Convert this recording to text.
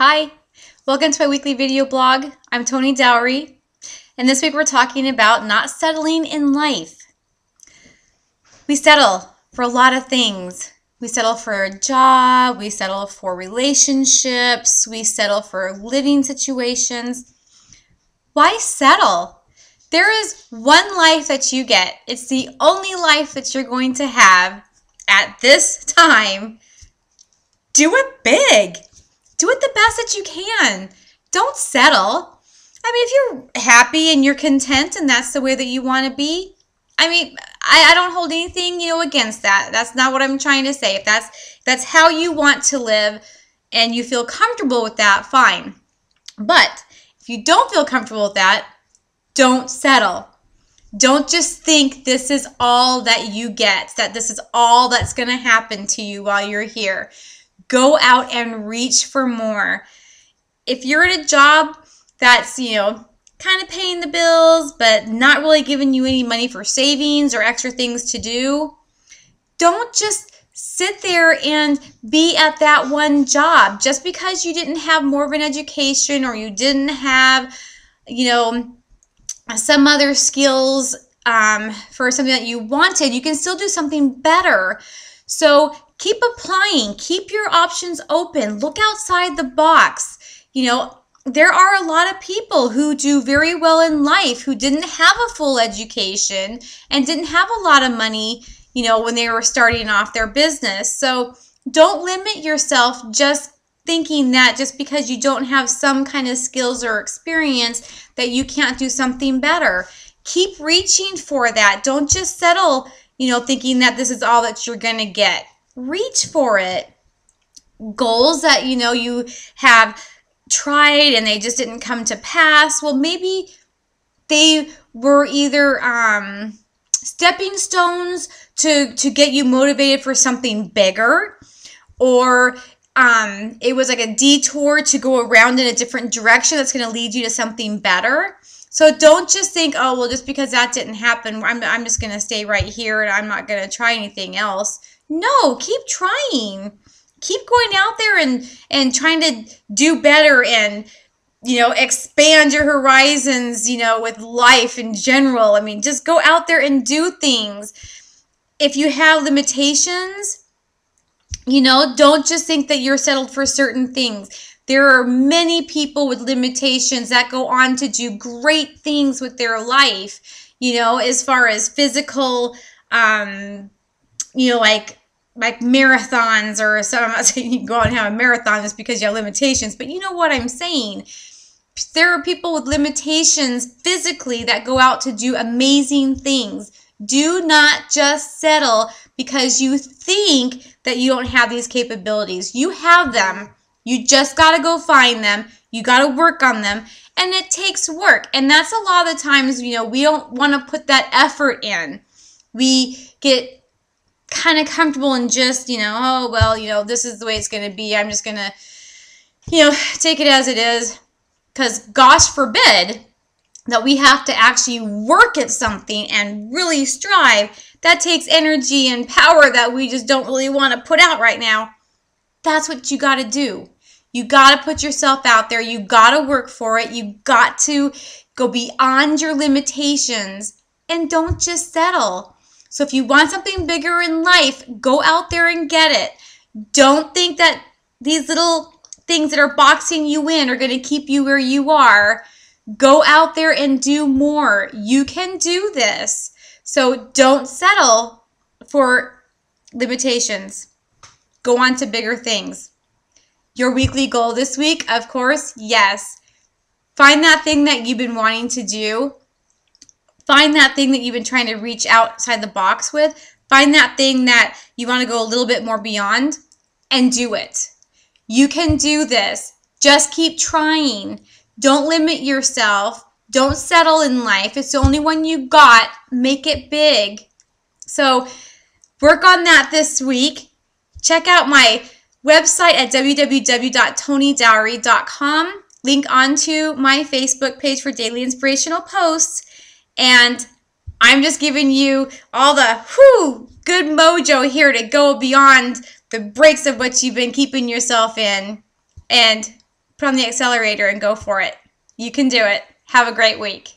Hi, welcome to my weekly video blog. I'm Toni Dowrey, and this week we're talking about not settling in life. We settle for a lot of things. We settle for a job, we settle for relationships, we settle for living situations. Why settle? There is one life that you get. It's the only life that you're going to have at this time. Do it big. Do it the best that you can. Don't settle. I mean, if you're happy and you're content and that's the way that you want to be, I don't hold anything, against that. That's not what I'm trying to say. If that's how you want to live and you feel comfortable with that, fine. But if you don't feel comfortable with that, don't settle. Don't just think this is all that you get, that this is all that's going to happen to you while you're here. Go out and reach for more. If you're at a job that's, kind of paying the bills, but not really giving you any money for savings or extra things to do, don't just sit there and be at that one job. Just because you didn't have more of an education or you didn't have, some other skills for something that you wanted, you can still do something better. So keep applying, keep your options open, look outside the box. There are a lot of people who do very well in life who didn't have a full education and didn't have a lot of money, when they were starting off their business. So don't limit yourself just thinking that just because you don't have some kind of skills or experience that you can't do something better. Keep reaching for that. Don't just settle, thinking that this is all that you're going to get. Reach for it. Goals that, you have tried and they just didn't come to pass. Well, maybe they were either stepping stones to get you motivated for something bigger, or it was like a detour to go around in a different direction that's going to lead you to something better. So don't just think, oh, well, just because that didn't happen, I'm just going to stay right here and I'm not going to try anything else. No, keep trying. Keep going out there and trying to do better and, expand your horizons, with life in general. Just go out there and do things. If you have limitations, don't just think that you're settled for certain things. There are many people with limitations that go on to do great things with their life, as far as physical, like marathons or something. I'm not saying you can go out and have a marathon just because you have limitations, but you know what I'm saying. There are people with limitations physically that go out to do amazing things. Do not just settle because you think that you don't have these capabilities. You have them. You just got to go find them. You got to work on them. And it takes work. And that's a lot of the times, we don't want to put that effort in. We get kind of comfortable and just, oh, well, this is the way it's going to be. I'm just going to, take it as it is. Because gosh forbid that we have to actually work at something and really strive. That takes energy and power that we just don't really want to put out right now. That's what you got to do. You got to put yourself out there. You got to work for it. You got to go beyond your limitations and don't just settle. So if you want something bigger in life, go out there and get it. Don't think that these little things that are boxing you in are going to keep you where you are. Go out there and do more. You can do this. So don't settle for limitations. Go on to bigger things. Your weekly goal this week, of course, yes. Find that thing that you've been wanting to do. Find that thing that you've been trying to reach outside the box with. Find that thing that you want to go a little bit more beyond and do it. You can do this. Just keep trying. Don't limit yourself. Don't settle in life. It's the only one you got. Make it big. So work on that this week. Check out my website at www.tonidowrey.com. Link onto my Facebook page for daily inspirational posts. And I'm just giving you all the good mojo here to go beyond the breaks of what you've been keeping yourself in and put on the accelerator and go for it. You can do it. Have a great week.